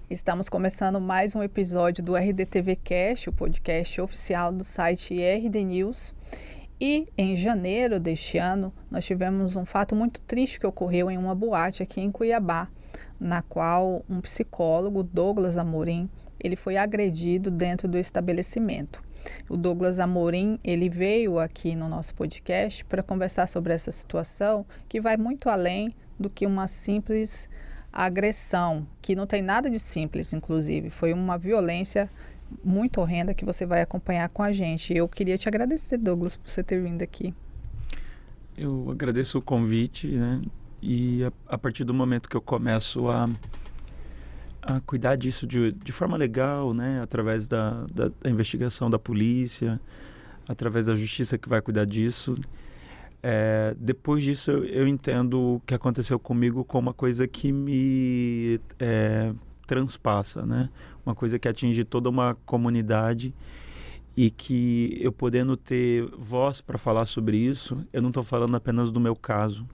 Estamos começando mais um episódio do RDTV Cast, o podcast oficial do site RD News. E em janeiro deste ano, nós tivemos um fato muito triste que ocorreu em uma boate aqui em Cuiabá, na qual um psicólogo, Douglas Amorim, ele foi agredido dentro do estabelecimento. O Douglas Amorim, ele veio aqui no nosso podcast para conversar sobre essa situação que vai muito além do que uma simples agressão, que não tem nada de simples, inclusive. Foi uma violência muito horrenda que você vai acompanhar com a gente. Eu queria te agradecer, Douglas, por você ter vindo aqui. Eu agradeço o convite, né? E a partir do momento que eu começo a cuidar disso de forma legal, né? Através da investigação da polícia, através da justiça que vai cuidar disso. Depois disso eu entendo o que aconteceu comigo como uma coisa que me transpassa, né? Uma coisa que atinge toda uma comunidade e que eu podendo ter voz para falar sobre isso, eu não estou falando apenas do meu caso,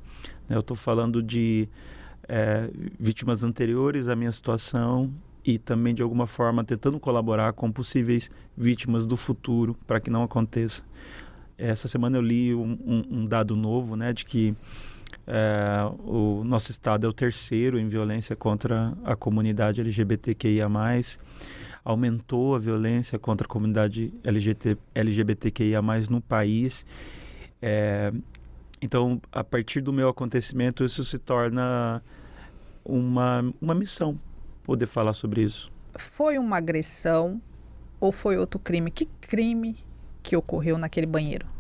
né? Eu estou falando de vítimas anteriores à minha situação e também de alguma forma tentando colaborar com possíveis vítimas do futuro para que não aconteça. Essa semana eu li um dado novo, né, de que o nosso estado é o terceiro em violência contra a comunidade LGBTQIA+, aumentou a violência contra a comunidade LGBTQIA+, no país. Então, a partir do meu acontecimento, isso se torna uma missão, poder falar sobre isso. Foi uma agressão ou foi outro crime? Que crime que ocorreu naquele banheiro?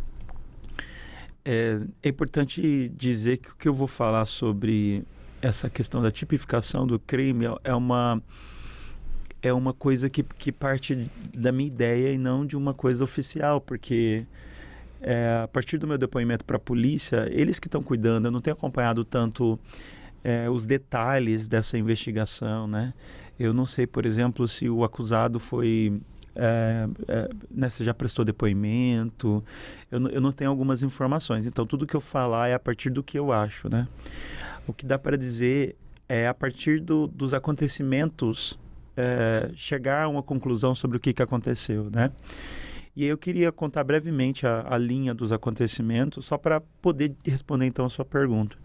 É importante dizer que o que eu vou falar sobre essa questão da tipificação do crime é uma coisa que parte da minha ideia e não de uma coisa oficial, porque a partir do meu depoimento para a polícia, eles que estão cuidando, eu não tenho acompanhado tanto os detalhes dessa investigação, né? Eu não sei, por exemplo, se o acusado foi... né, se já prestou depoimento, eu não tenho algumas informações, então tudo que eu falar é a partir do que eu acho, né? O que dá para dizer é a partir dos acontecimentos chegar a uma conclusão sobre o que aconteceu, né? E aí eu queria contar brevemente a linha dos acontecimentos, só para poder responder então a sua pergunta.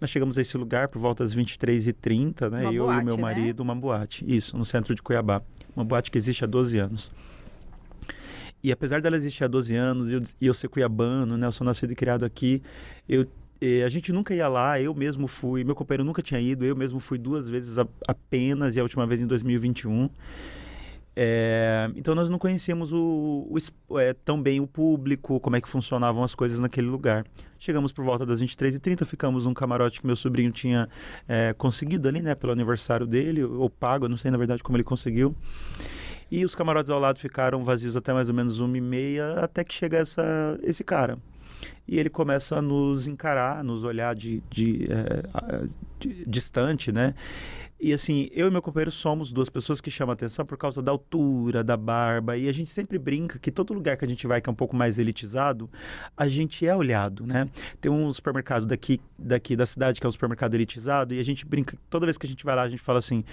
Nós chegamos a esse lugar por volta das 23h30, né? Uma eu boate, e meu marido, né? uma boate, isso, no centro de Cuiabá. Uma boate que existe há 12 anos. E apesar dela existir há 12 anos e eu ser cuiabano, né? Eu sou nascido e criado aqui, a gente nunca ia lá, eu mesmo fui, meu companheiro nunca tinha ido, eu mesmo fui 2 vezes apenas, e a última vez em 2021. Então nós não conhecíamos tão bem o público, como é que funcionavam as coisas naquele lugar. Chegamos por volta das 23h30, ficamos num camarote que meu sobrinho tinha conseguido ali, né, pelo aniversário dele, ou pago, eu não sei na verdade como ele conseguiu. E os camarotes ao lado ficaram vazios até mais ou menos 1h30, até que chega esse cara. E ele começa a nos encarar, nos olhar distante, né? E assim, eu e meu companheiro somos 2 pessoas que chamam atenção por causa da altura, da barba, e a gente sempre brinca que todo lugar que a gente vai que é um pouco mais elitizado, a gente é olhado, né? Tem um supermercado daqui da cidade que é um supermercado elitizado, e a gente brinca, toda vez que a gente vai lá, a gente fala assim,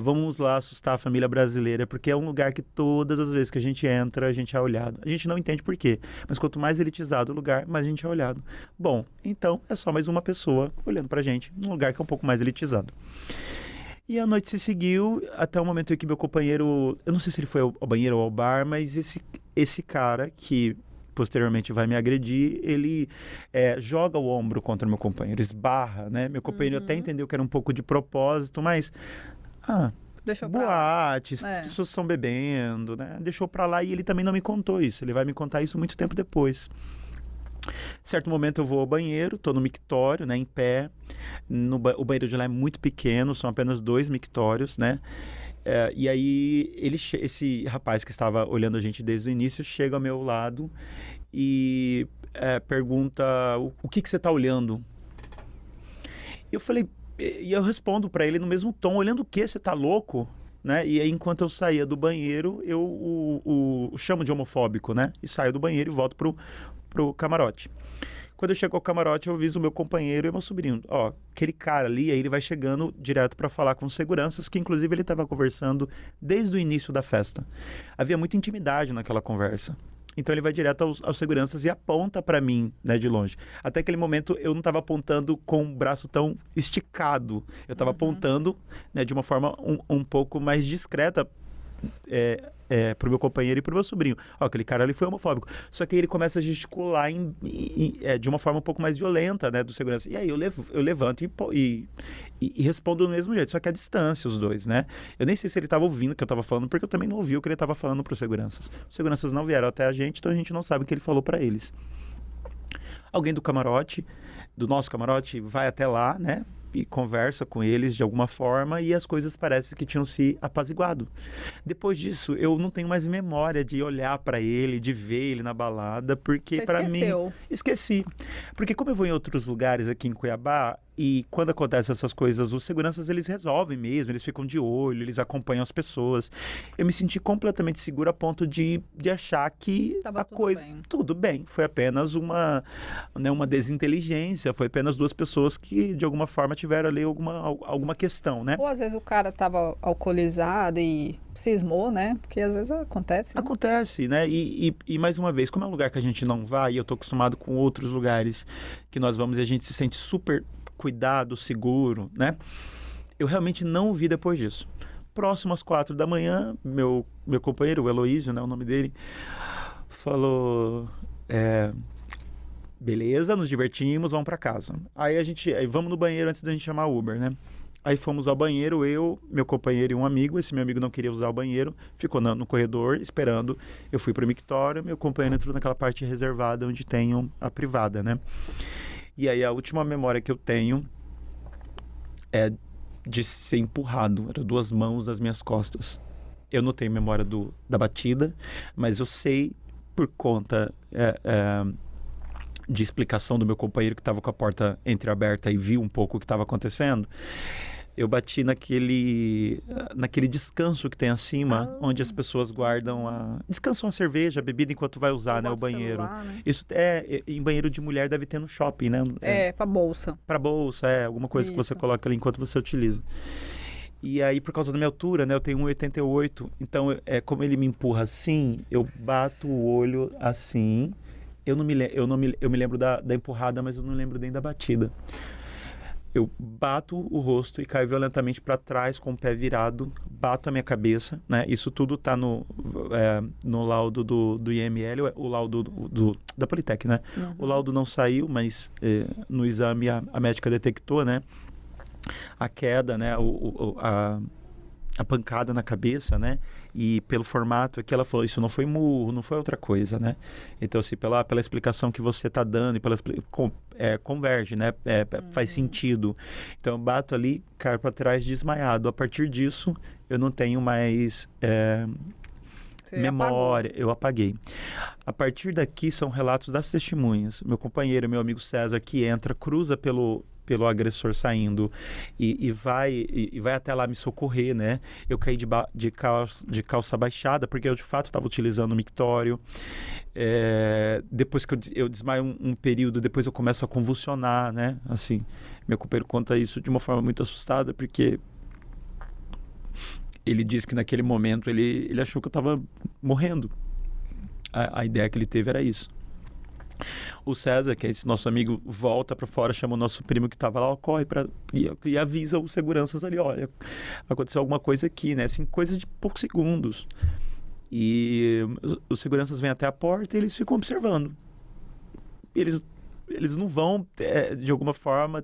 vamos lá assustar a família brasileira, porque é um lugar que todas as vezes que a gente entra, a gente é olhado. A gente não entende por quê, mas quanto mais elitizado o lugar, mais a gente é olhado. Bom, então é só mais uma pessoa olhando pra gente, num lugar que é um pouco mais elitizado. E a noite se seguiu até o momento em que meu companheiro, eu não sei se ele foi ao banheiro ou ao bar, mas esse cara que posteriormente vai me agredir, ele joga o ombro contra meu companheiro, esbarra, né? Meu companheiro até entendeu que era um pouco de propósito, mas... Deixou boate, as pessoas estão bebendo, né? Deixou pra lá e ele também não me contou isso, ele vai me contar isso muito tempo depois. Certo momento eu vou ao banheiro, estou no mictório, né, em pé. O banheiro de lá é muito pequeno, são apenas 2 mictórios, né? E aí esse rapaz que estava olhando a gente desde o início chega ao meu lado e pergunta o que você está olhando? E eu respondo para ele no mesmo tom, olhando o que? Você está louco? Né? E aí, enquanto eu saía do banheiro, eu o chamo de homofóbico, né? E saio do banheiro e volto pro camarote. Quando eu chego ao camarote, eu aviso o meu companheiro e meu sobrinho. Ó, aquele cara ali, aí ele vai chegando direto para falar com os seguranças, que inclusive ele estava conversando desde o início da festa. Havia muita intimidade naquela conversa. Então ele vai direto aos seguranças e aponta para mim, né, de longe. Até aquele momento eu não estava apontando com o braço tão esticado. Eu estava apontando, né, de uma forma um pouco mais discreta pro meu companheiro e pro meu sobrinho. Ó, aquele cara ali foi homofóbico. Só que aí ele começa a gesticular de uma forma um pouco mais violenta, né, do segurança. E aí eu levanto e respondo do mesmo jeito, só que à distância os dois, né? Eu nem sei se ele estava ouvindo o que eu estava falando, porque eu também não ouvi o que ele estava falando pros seguranças. Os seguranças não vieram até a gente, então a gente não sabe o que ele falou para eles. Alguém do nosso camarote, vai até lá, né? E conversa com eles de alguma forma e as coisas parecem que tinham se apaziguado. Depois disso, eu não tenho mais memória de olhar para ele, de ver ele na balada, porque para mim... Esqueci. Porque como eu vou em outros lugares aqui em Cuiabá, e quando acontecem essas coisas, os seguranças, eles resolvem mesmo, eles ficam de olho, eles acompanham as pessoas. Eu me senti completamente seguro a ponto de achar que tava tudo bem. Foi apenas uma desinteligência, foi apenas duas pessoas que, de alguma forma, tiveram ali alguma questão, né? Ou às vezes o cara estava alcoolizado e cismou, né? Porque às vezes acontece. Né? Acontece, né? E mais uma vez, como é um lugar que a gente não vai, e eu tô acostumado com outros lugares que nós vamos e a gente se sente super cuidado, seguro, né? Eu realmente não o vi depois disso. Próximo às 4 da manhã, meu companheiro, o Heloísio, né, o nome dele, falou, beleza, nos divertimos, vamos para casa. Aí vamos no banheiro antes da gente chamar o Uber, né? Aí fomos ao banheiro, eu, meu companheiro e um amigo. Esse meu amigo não queria usar o banheiro, ficou no corredor esperando. Eu fui para o mictório, meu companheiro entrou naquela parte reservada onde tem a privada, né? E aí a última memória que eu tenho é de ser empurrado. Eram 2 mãos nas minhas costas. Eu não tenho memória da batida, mas eu sei por conta de explicação do meu companheiro que estava com a porta entreaberta e viu um pouco o que estava acontecendo. Eu bati naquele descanso que tem acima, onde as pessoas descansam a cerveja, a bebida enquanto vai usar, né, o banheiro. Celular, né? Isso em banheiro de mulher deve ter no shopping, né? Pra bolsa. Pra bolsa, alguma coisa que você coloca ali enquanto você utiliza. E aí, por causa da minha altura, né, eu tenho 1,88, então como ele me empurra assim, eu bato o olho assim. Eu me lembro da empurrada, mas eu não lembro nem da batida. Eu bato o rosto e caio violentamente para trás com o pé virado, bato a minha cabeça, né? Isso tudo tá no laudo do IML, o laudo da Politec, né? Uhum. O laudo não saiu, mas no exame a médica detectou, né? A queda, né? A pancada na cabeça, né? E pelo formato aqui ela falou, isso não foi murro, não foi outra coisa, né? Então, assim, pela explicação que você tá dando e converge, né? Faz sentido. Então, eu bato ali, caio para trás desmaiado. A partir disso, eu não tenho mais memória. Eu apaguei. A partir daqui, são relatos das testemunhas. Meu companheiro, meu amigo César, que entra, cruza pelo agressor saindo e vai até lá me socorrer, né? Eu caí de calça baixada, porque eu de fato estava utilizando o mictório. Depois que eu desmaio um período, depois eu começo a convulsionar, né? Assim, meu companheiro conta isso de uma forma muito assustada, porque ele diz que naquele momento ele achou que eu estava morrendo. A ideia que ele teve era isso. O César, que é esse nosso amigo, volta para fora, chama o nosso primo que estava lá, corre e avisa os seguranças ali, olha, aconteceu alguma coisa aqui, né? Assim, coisa de poucos segundos. E os seguranças vêm até a porta e eles ficam observando. Eles não vão, de alguma forma,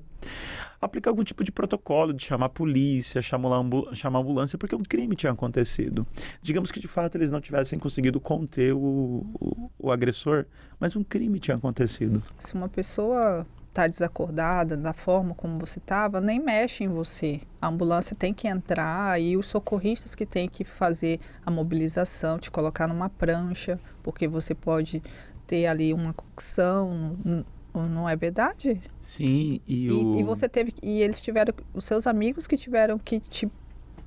aplicar algum tipo de protocolo de chamar a polícia, chamar a ambulância, porque um crime tinha acontecido. Digamos que, de fato, eles não tivessem conseguido conter o agressor, mas um crime tinha acontecido. Se uma pessoa está desacordada da forma como você estava, nem mexe em você. A ambulância tem que entrar e os socorristas que têm que fazer a mobilização, te colocar numa prancha, porque você pode ter ali uma cocção. Não é verdade? Sim, e você teve, e eles tiveram, os seus amigos que tiveram que te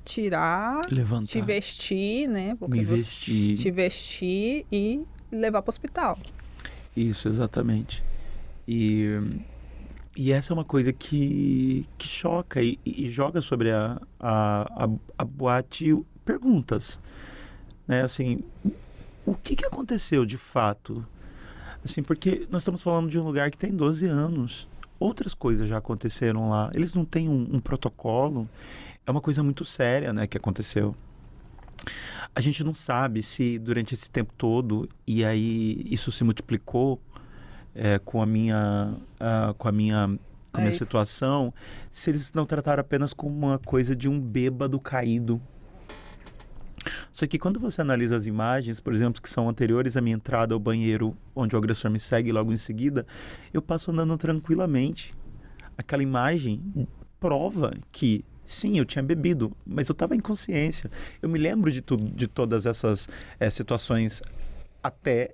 tirar, levantar, te vestir, né? Porque te vestir e levar para o hospital. Isso, exatamente. E essa é uma coisa que choca e joga sobre a boate perguntas, né? Assim, o que aconteceu de fato? Assim, porque nós estamos falando de um lugar que tem 12 anos. Outras coisas já aconteceram lá. Eles não têm um protocolo. É uma coisa muito séria, né, que aconteceu. A gente não sabe se durante esse tempo todo, e aí isso se multiplicou com a minha situação, se eles não trataram apenas como uma coisa de um bêbado caído. Só que quando você analisa as imagens, por exemplo, que são anteriores à minha entrada ao banheiro, onde o agressor me segue logo em seguida, eu passo andando tranquilamente. Aquela imagem prova que, sim, eu tinha bebido, mas eu estava em consciência. Eu me lembro de todas essas situações, até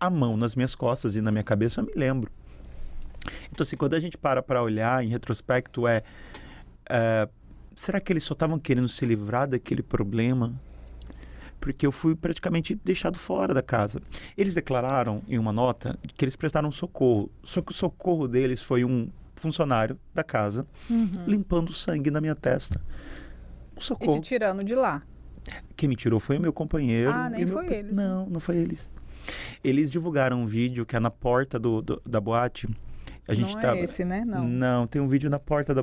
a mão nas minhas costas e na minha cabeça, eu me lembro. Então, assim, quando a gente para olhar em retrospecto, será que eles só estavam querendo se livrar daquele problema? Porque eu fui praticamente deixado fora da casa. Eles declararam em uma nota que eles prestaram socorro. Só que o socorro deles foi um funcionário da casa limpando sangue na minha testa. O socorro. E te tirando de lá. Quem me tirou foi o meu companheiro. Nem foi eles. Não foi eles. Eles divulgaram um vídeo que é na porta da boate. A gente não é esse, né? Não, tem um vídeo na porta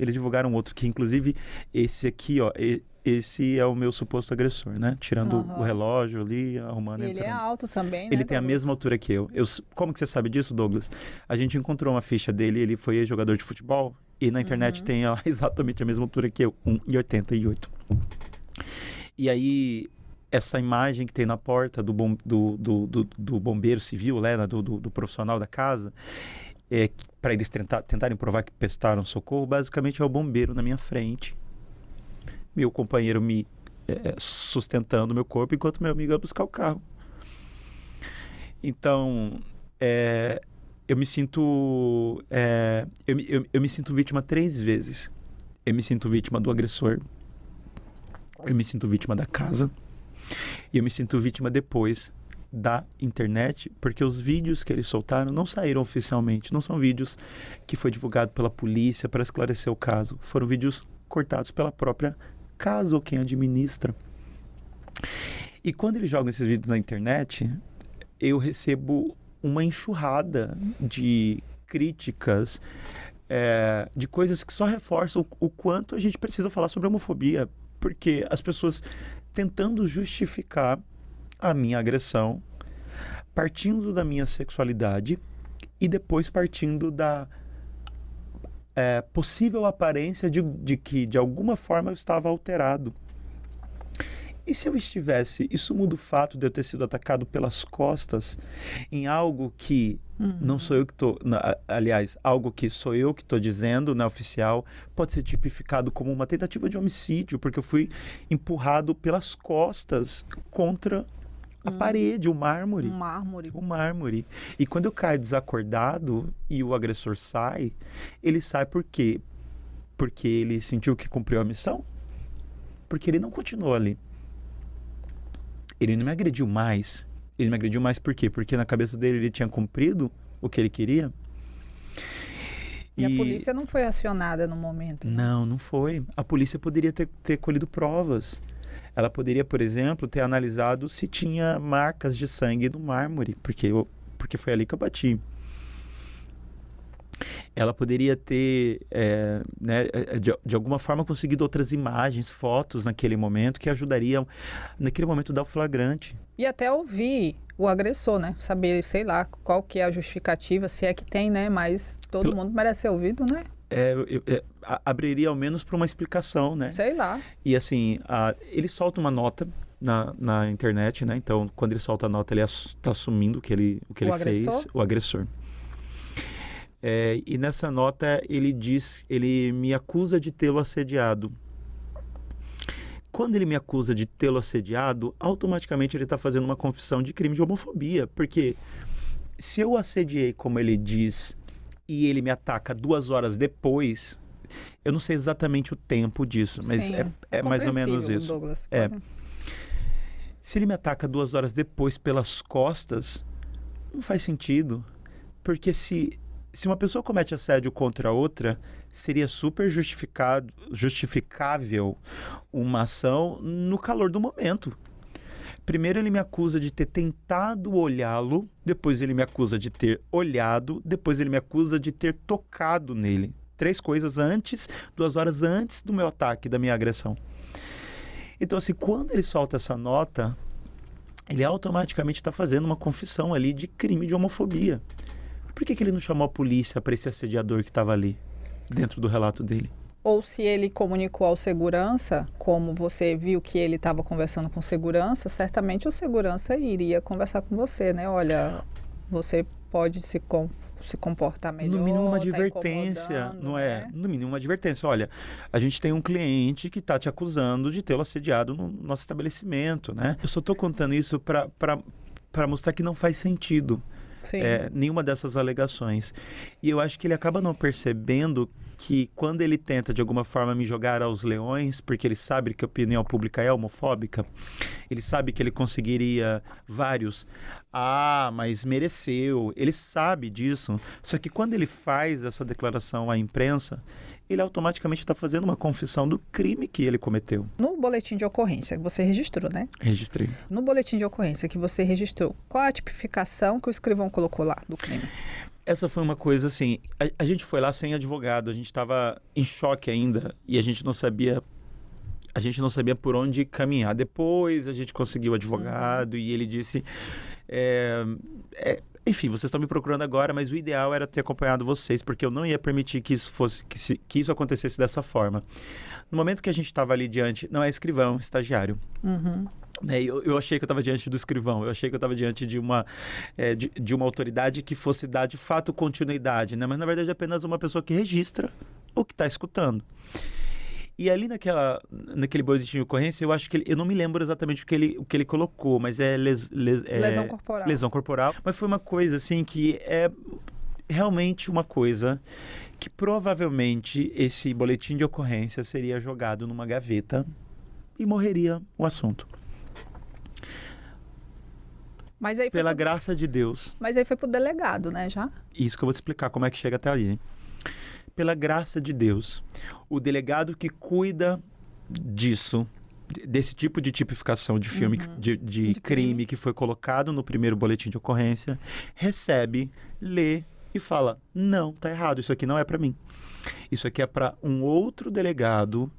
eles divulgaram outro, que inclusive esse aqui, ó, esse é o meu suposto agressor, né? Tirando o relógio ali, arrumando. Ele é alto também, né? Ele tem a mesma altura que eu. Como que você sabe disso, Douglas? A gente encontrou uma ficha dele, ele foi jogador de futebol, e na internet tem exatamente a mesma altura que eu, 1,88. E aí, essa imagem que tem na porta do bombeiro civil, né? do profissional da casa, para eles tentarem provar que prestaram socorro, basicamente é o bombeiro na minha frente, meu companheiro me sustentando meu corpo, enquanto meu amigo ia buscar o carro. Então, eu me sinto eu me sinto vítima 3 vezes. Eu me sinto vítima do agressor, eu me sinto vítima da casa, e eu me sinto vítima depois da internet, porque os vídeos que eles soltaram não saíram oficialmente, não são vídeos que foi divulgado pela polícia para esclarecer o caso, foram vídeos cortados pela própria casa ou quem administra. E quando eles jogam esses vídeos na internet, eu recebo uma enxurrada de críticas, de coisas que só reforçam o quanto a gente precisa falar sobre homofobia, porque as pessoas tentando justificar a minha agressão, partindo da minha sexualidade e depois partindo da possível aparência de que, de alguma forma, eu estava alterado. E se eu estivesse... Isso muda o fato de eu ter sido atacado pelas costas em algo que não sou eu que estou... Aliás, algo que sou eu que estou dizendo, né, oficial, pode ser tipificado como uma tentativa de homicídio, porque eu fui empurrado pelas costas contra a parede, o mármore. O mármore. E quando eu caio desacordado e o agressor sai, ele sai por quê? Porque ele sentiu que cumpriu a missão? Porque ele não continuou ali. Ele não me agrediu mais. Ele me agrediu mais por quê? Porque na cabeça dele ele tinha cumprido o que ele queria. E a polícia não foi acionada no momento? Né? Não foi. A polícia poderia ter colhido provas. Ela poderia, por exemplo, ter analisado se tinha marcas de sangue no mármore, porque foi ali que eu bati. Ela poderia ter, de alguma forma, conseguido outras imagens, fotos naquele momento, que ajudariam, naquele momento, a dar o flagrante. E até ouvir o agressor, né? Saber, sei lá, qual que é a justificativa, se é que tem, né? Mas todo mundo merece ser ouvido, né? Abriria ao menos para uma explicação, né? Sei lá. E assim, ele solta uma nota na internet, né? Então, quando ele solta a nota, ele está assumindo o que ele fez, o agressor. E nessa nota ele me acusa de tê-lo assediado. Quando ele me acusa de tê-lo assediado, automaticamente ele está fazendo uma confissão de crime de homofobia, porque se eu assediei, como ele diz, e ele me ataca 2 horas depois, eu não sei exatamente o tempo disso, mas Sim, é mais ou menos isso. Douglas, Se ele me ataca 2 horas depois pelas costas, não faz sentido. Porque se uma pessoa comete assédio contra outra, seria super justificável uma ação no calor do momento. Primeiro ele me acusa de ter tentado olhá-lo, depois ele me acusa de ter olhado, depois ele me acusa de ter tocado nele. 3 coisas antes, 2 horas antes do meu ataque, da minha agressão. Então, assim, quando ele solta essa nota, ele automaticamente está fazendo uma confissão ali de crime de homofobia. Por que ele não chamou a polícia para esse assediador que estava ali, dentro do relato dele? Ou se ele comunicou ao segurança, como você viu que ele estava conversando com segurança, certamente o segurança iria conversar com você, né? Olha, você pode se comportar melhor. No mínimo uma tá advertência, não é? né? No mínimo uma advertência. Olha, a gente tem um cliente que está te acusando de tê-lo assediado no nosso estabelecimento, né? Eu só estou contando isso para mostrar que não faz sentido nenhuma dessas alegações. E eu acho que ele acaba não percebendo que quando ele tenta de alguma forma me jogar aos leões, porque ele sabe que a opinião pública é homofóbica, ele sabe que ele conseguiria vários, mas mereceu, ele sabe disso, só que quando ele faz essa declaração à imprensa, ele automaticamente está fazendo uma confissão do crime que ele cometeu. No boletim de ocorrência que você registrou, né? Registrei. No boletim de ocorrência que você registrou, qual a tipificação que o escrivão colocou lá do crime? Essa foi uma coisa assim, a gente foi lá sem advogado, a gente estava em choque ainda e a gente não sabia por onde caminhar. Depois a gente conseguiu advogado e ele disse, enfim, vocês estão me procurando agora, mas o ideal era ter acompanhado vocês, porque eu não ia permitir que isso acontecesse dessa forma. No momento que a gente estava ali diante, não é escrivão, estagiário. Uhum. Eu achei que eu estava diante do escrivão, eu achei que eu estava diante de uma autoridade que fosse dar de fato continuidade, né? Mas na verdade é apenas uma pessoa que registra o que está escutando. E ali naquele boletim de ocorrência, eu acho que eu não me lembro exatamente o que ele colocou, mas lesão corporal. Lesão corporal. Mas foi uma coisa assim que é realmente uma coisa que provavelmente esse boletim de ocorrência seria jogado numa gaveta e morreria o assunto. Mas aí Pela graça de Deus. Mas aí foi pro delegado, né, já? Isso que eu vou te explicar como é que chega até ali. Pela graça de Deus, o delegado que cuida disso, desse tipo de tipificação de filme, de crime que foi colocado no primeiro boletim de ocorrência, recebe, lê e fala, não, tá errado, isso aqui não é para mim. Isso aqui é para um outro delegado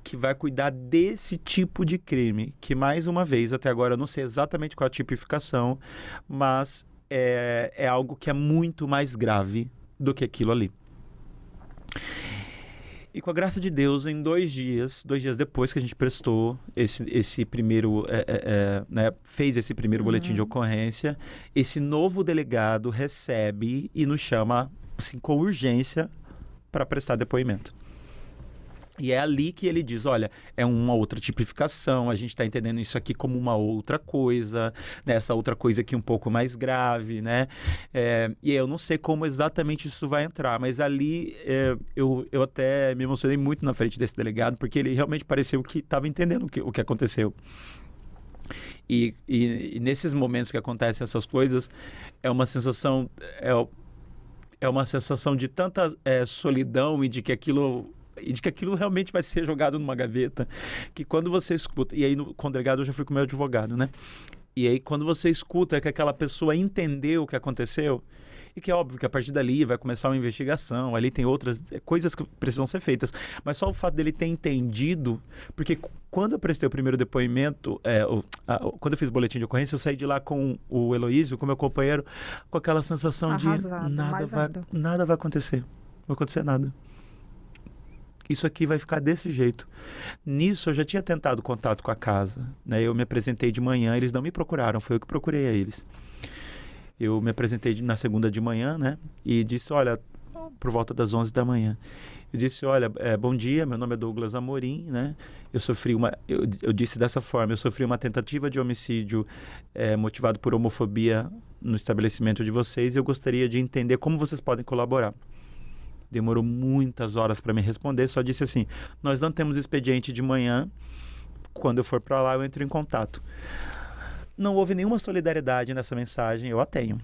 que vai cuidar desse tipo de crime, que mais uma vez, até agora eu não sei exatamente qual a tipificação, mas é algo que é muito mais grave do que aquilo ali. E com a graça de Deus, em 2 dias depois que a gente prestou esse primeiro, fez esse primeiro boletim de ocorrência, esse novo delegado recebe e nos chama assim, com urgência para prestar depoimento. E é ali que ele diz, olha, é uma outra tipificação, a gente está entendendo isso aqui como uma outra coisa, né? Essa outra coisa aqui um pouco mais grave, né? E eu não sei como exatamente isso vai entrar, mas ali eu até me emocionei muito na frente desse delegado, porque ele realmente pareceu que estava entendendo o que aconteceu. E nesses momentos que acontecem essas coisas, é uma sensação de tanta solidão e de que aquilo realmente vai ser jogado numa gaveta, que quando você escuta, e aí com o delegado eu já fui com o meu advogado, né? E aí quando você escuta que aquela pessoa entendeu o que aconteceu, e que é óbvio que a partir dali vai começar uma investigação, ali tem outras coisas que precisam ser feitas, mas só o fato dele ter entendido, porque quando eu prestei o primeiro depoimento, quando eu fiz o boletim de ocorrência, eu saí de lá com o Heloísio, com o meu companheiro, com aquela sensação arrasado, de nada vai acontecer, não vai acontecer nada. Isso aqui vai ficar desse jeito. Nisso, eu já tinha tentado contato com a casa, né? Eu me apresentei de manhã, eles não me procuraram, foi eu que procurei a eles. Eu me apresentei na segunda de manhã, né? E disse, olha, por volta das 11 da manhã. Eu disse, olha, bom dia, meu nome é Douglas Amorim, né? Eu disse dessa forma, eu sofri uma tentativa de homicídio motivado por homofobia no estabelecimento de vocês e eu gostaria de entender como vocês podem colaborar. Demorou muitas horas para me responder, só disse assim, nós não temos expediente de manhã, quando eu for para lá eu entro em contato. Não houve nenhuma solidariedade nessa mensagem, eu a tenho.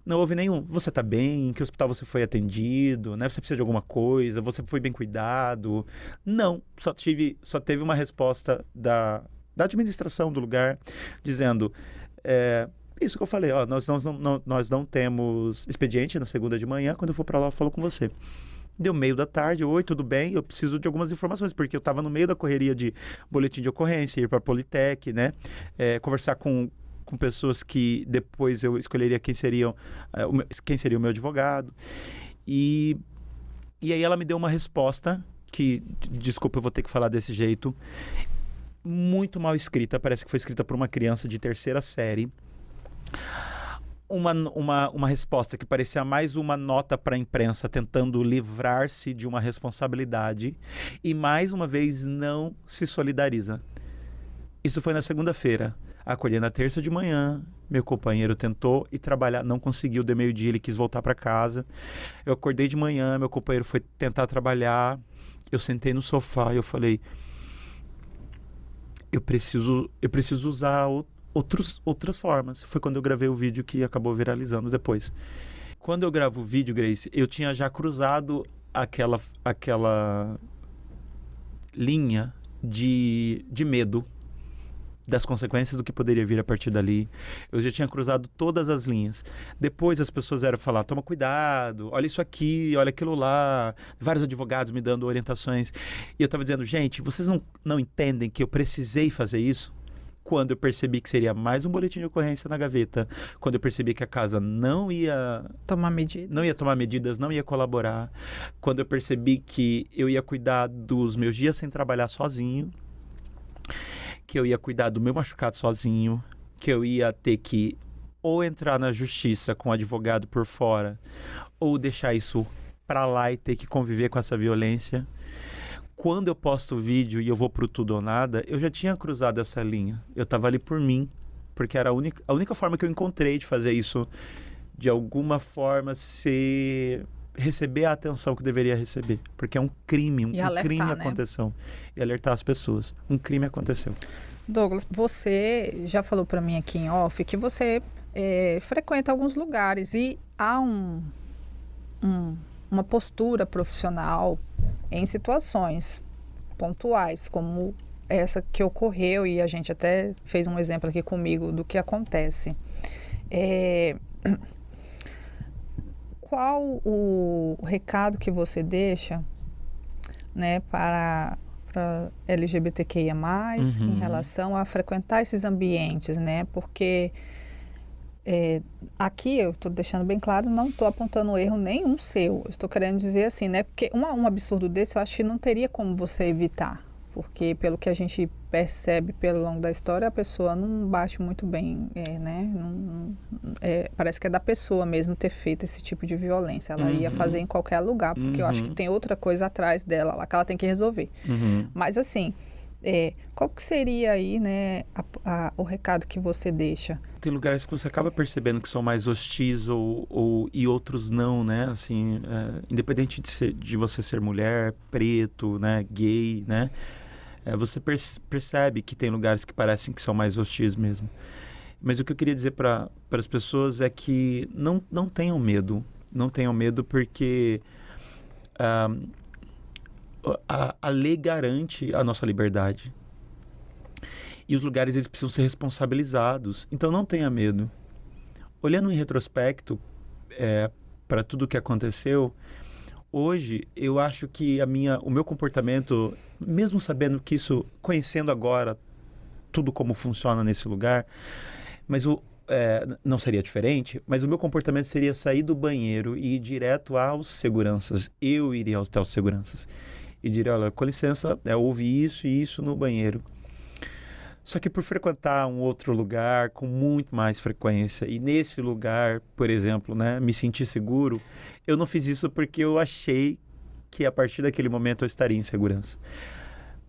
Não houve nenhum. Você está bem? Em que hospital você foi atendido? Né? Você precisa de alguma coisa? Você foi bem cuidado? Não. Só teve uma resposta da administração do lugar dizendo... isso que eu falei, ó, nós não temos expediente na segunda de manhã, quando eu for para lá eu falo com você. Deu meio da tarde, oi, tudo bem? Eu preciso de algumas informações, porque eu estava no meio da correria de boletim de ocorrência, ir para a Politec, né? Conversar com pessoas que depois eu escolheria quem seria o meu advogado. E aí ela me deu uma resposta que, desculpa, eu vou ter que falar desse jeito, muito mal escrita, parece que foi escrita por uma criança de 3ª série. Uma resposta que parecia mais uma nota para a imprensa tentando livrar-se de uma responsabilidade e, mais uma vez, não se solidariza. Isso foi na segunda-feira. Acordei na terça de manhã, meu companheiro tentou ir trabalhar, não conseguiu, de meio-dia ele quis voltar para casa. Eu acordei de manhã, meu companheiro foi tentar trabalhar, eu sentei no sofá e eu falei, eu preciso usar outras formas. Foi quando eu gravei o vídeo que acabou viralizando depois. Quando eu gravo o vídeo, Grace, eu tinha já cruzado aquela linha de medo das consequências do que poderia vir a partir dali. Eu já tinha cruzado todas as linhas. Depois as pessoas vieram falar, toma cuidado, olha isso aqui, olha aquilo lá. Vários advogados me dando orientações. E eu estava dizendo, gente, vocês não entendem que eu precisei fazer isso? Quando eu percebi que seria mais um boletim de ocorrência na gaveta, quando eu percebi que a casa não ia tomar medidas, não ia colaborar, quando eu percebi que eu ia cuidar dos meus dias sem trabalhar sozinho, que eu ia cuidar do meu machucado sozinho, que eu ia ter que ou entrar na justiça com o advogado por fora, ou deixar isso pra lá e ter que conviver com essa violência. Quando eu posto o vídeo e eu vou pro tudo ou nada, eu já tinha cruzado essa linha. Eu estava ali por mim, porque era a única forma que eu encontrei de fazer isso, de alguma forma, receber a atenção que deveria receber. Porque é um crime, crime aconteceu. E alertar as pessoas. Um crime aconteceu. Douglas, você já falou para mim aqui em off que você frequenta alguns lugares e há uma postura profissional em situações pontuais, como essa que ocorreu, e a gente até fez um exemplo aqui comigo do que acontece. Qual o recado que você deixa, né, para LGBTQIA+, em relação a frequentar esses ambientes, né? Porque aqui eu estou deixando bem claro, não estou apontando erro nenhum seu. Estou querendo dizer assim, né? Porque um absurdo desse eu acho que não teria como você evitar. Porque pelo que a gente percebe pelo longo da história, a pessoa não bate muito bem, né? Parece que é da pessoa mesmo ter feito esse tipo de violência. Ela ia fazer em qualquer lugar, porque eu acho que tem outra coisa atrás dela lá que ela tem que resolver. Mas assim, qual que seria aí, né, o recado que você deixa? Tem lugares que você acaba percebendo que são mais hostis e outros não, né? Assim, independente de você ser mulher, preto, né, gay, né? Você percebe que tem lugares que parecem que são mais hostis mesmo. Mas o que eu queria dizer para as pessoas é que não tenham medo. Não tenham medo porque a lei garante a nossa liberdade. E os lugares eles precisam ser responsabilizados. Então não tenha medo. Olhando em retrospecto para tudo o que aconteceu, hoje eu acho que o meu comportamento, mesmo sabendo que isso, conhecendo agora tudo como funciona nesse lugar, mas não seria diferente, mas o meu comportamento seria sair do banheiro e ir direto aos seguranças. Eu iria até os seguranças e diria, olha, com licença, houve isso e isso no banheiro. Só que por frequentar um outro lugar com muito mais frequência e nesse lugar, por exemplo, né, me sentir seguro, eu não fiz isso porque eu achei que a partir daquele momento eu estaria em segurança.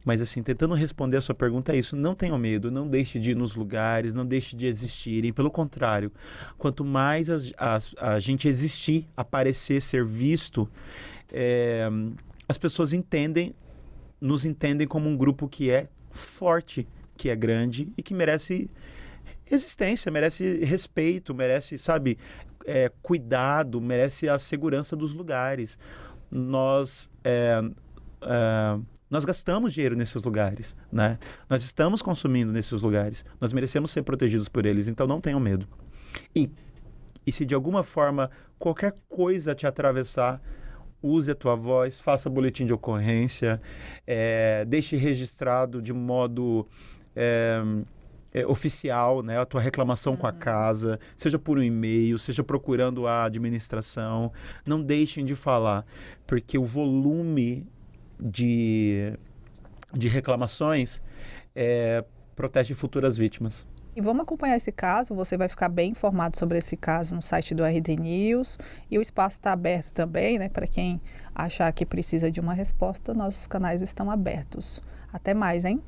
Mas assim, tentando responder a sua pergunta é isso, não tenham medo, não deixe de ir nos lugares, não deixe de existirem, pelo contrário, quanto mais a gente existir, aparecer, ser visto, as pessoas nos entendem como um grupo que é forte, que é grande e que merece existência, merece respeito, merece, sabe, cuidado, merece a segurança dos lugares. Nós gastamos dinheiro nesses lugares, né? Nós estamos consumindo nesses lugares. Nós merecemos ser protegidos por eles, então não tenham medo. E se de alguma forma qualquer coisa te atravessar, use a tua voz, faça boletim de ocorrência, deixe registrado de modo oficial, né, a tua reclamação com a casa, seja por um e-mail, seja procurando a administração. Não deixem de falar, porque o volume de reclamações protege futuras vítimas. E vamos acompanhar esse caso, você vai ficar bem informado sobre esse caso no site do RD News, e o espaço está aberto também, né, para quem achar que precisa de uma resposta, nossos canais estão abertos. Até mais, hein?